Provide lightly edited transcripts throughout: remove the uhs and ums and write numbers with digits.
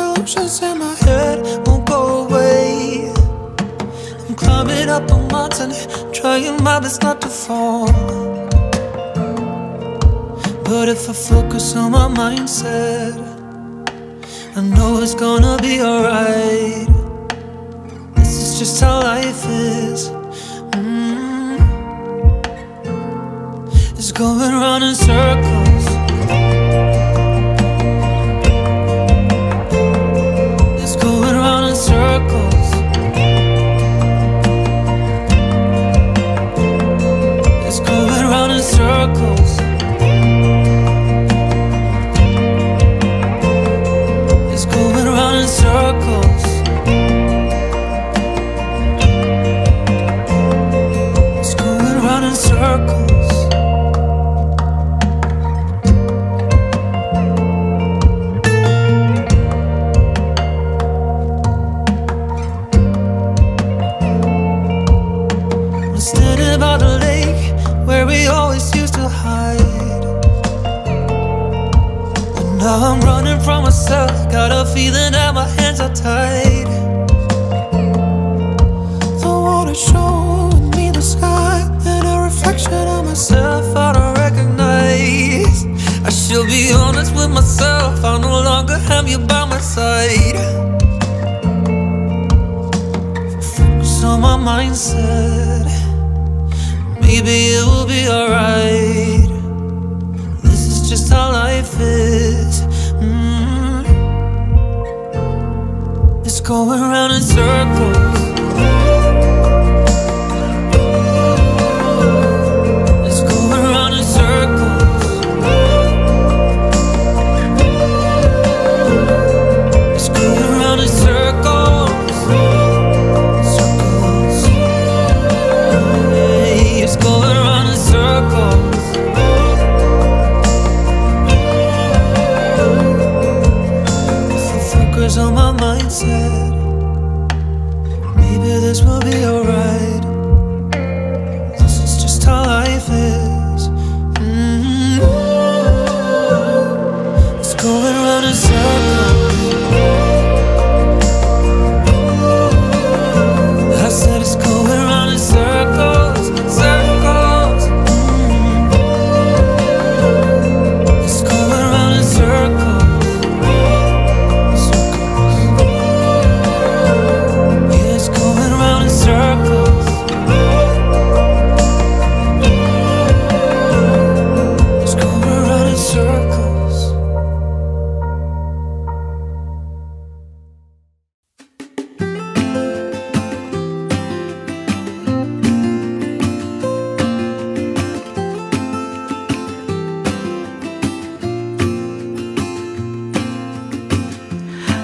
illusions in my head won't go away. I'm climbing up a mountain, trying my best not to fall. But if I focus on my mindset, I know it's gonna be alright. This is just how life is. It's going round in circles. It's going round in circles. It's going round in circles. It's going round in circles. It's going round in circles. By the lake where we always used to hide, but now I'm running from myself. Got a feeling that my hands are tied. The water showed me the sky and a reflection of myself I don't recognize. I should be honest with myself, I no longer have you by my side. Focus on my mindset, maybe it will be alright. This is just how life is. It's going round in circles. It's going round in circles. It's going round in circles. It's going round in circles. If I focus on my mindset, maybe this will be alright. This is just how life is. It's going round in circles. I said it's going round in circles.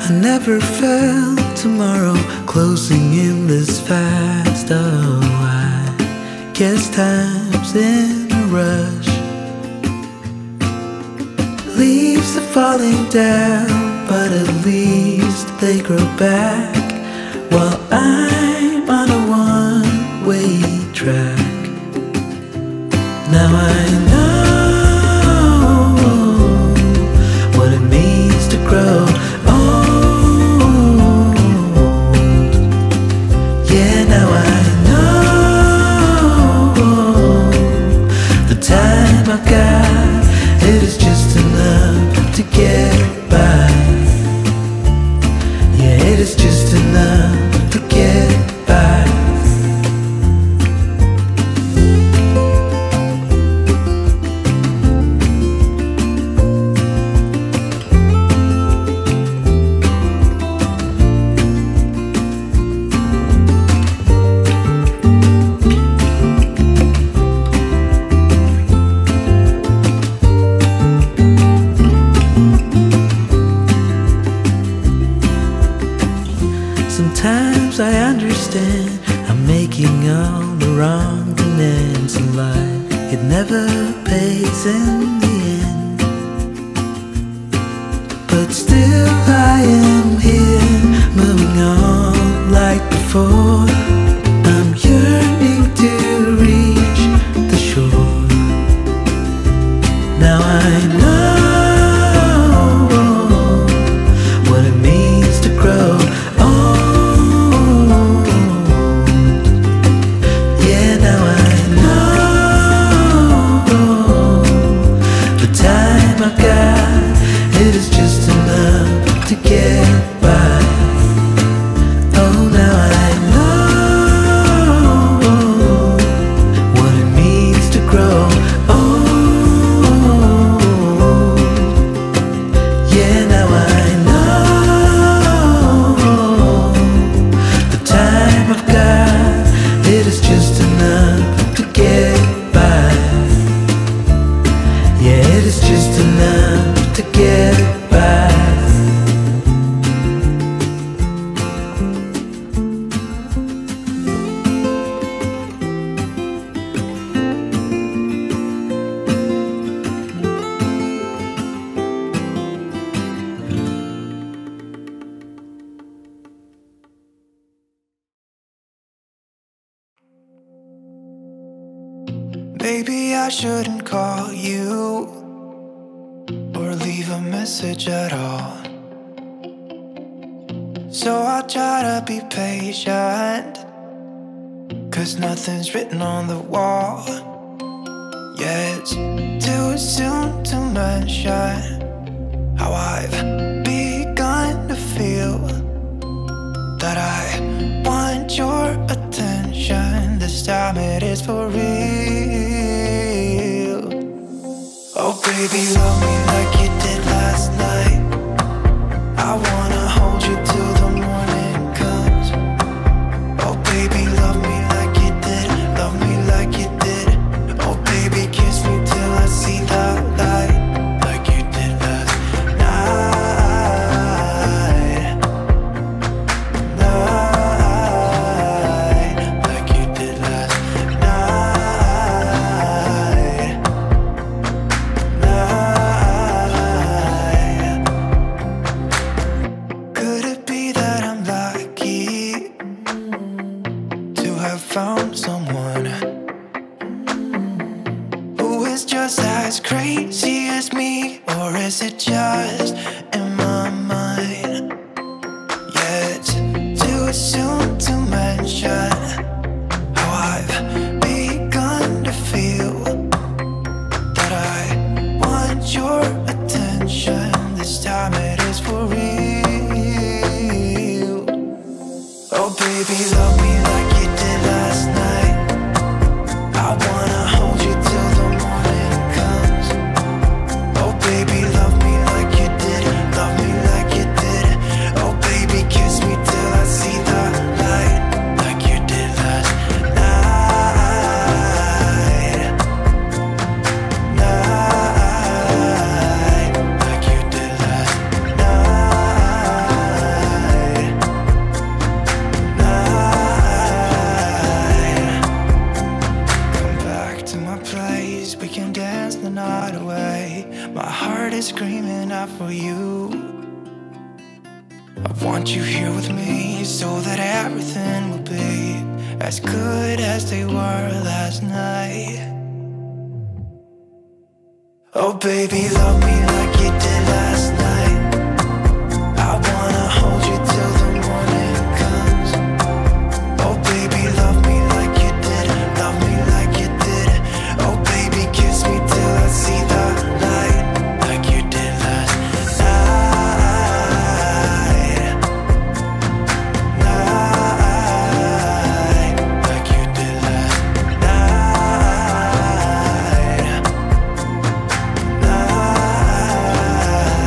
I never felt tomorrow closing in this fast. Oh, I guess time's in a rush. Leaves are falling down, but at least they grow back, while I'm on a one-way track. Now I know what it means to grow. I got, it is just enough to get by. Yeah, it is just enough to get by. Sometimes I understand I'm making all the wrong demands in life. It never pays in the end, but still I am here, moving on like before. I'm yearning to reach the shore. Now I know what it means Maybe I shouldn't call you or leave a message at all. So I try to be patient, 'cause nothing's written on the wall. Yeah, it's too soon to mention how I've begun to feel that I want your attention. This time it is for real. Oh baby, love me like you did last night. I wanna hold you till the morning comes. Oh baby, love me like you did. Love me like you did. Oh baby, kiss me till I see the light, like you did last night. Like you did last night. Could it be that I'm lucky to have found someone who is just as crazy as me? Or is it just in my mind? Yeah, it's too soon to mention how I've begun to feel that I want your attention. This time it is for real. Oh baby, love me like you did last night. I wanna hold you till the morning comes. Oh baby, love me like you did. Love me like you did. Oh baby, kiss me till I see the light, like you did last night. Like you did last night. Come back to my place, we can dance the night away. My heart is screaming out for you. I want you here with me so that everything will be as good as they were last night. Oh baby, love me like you did last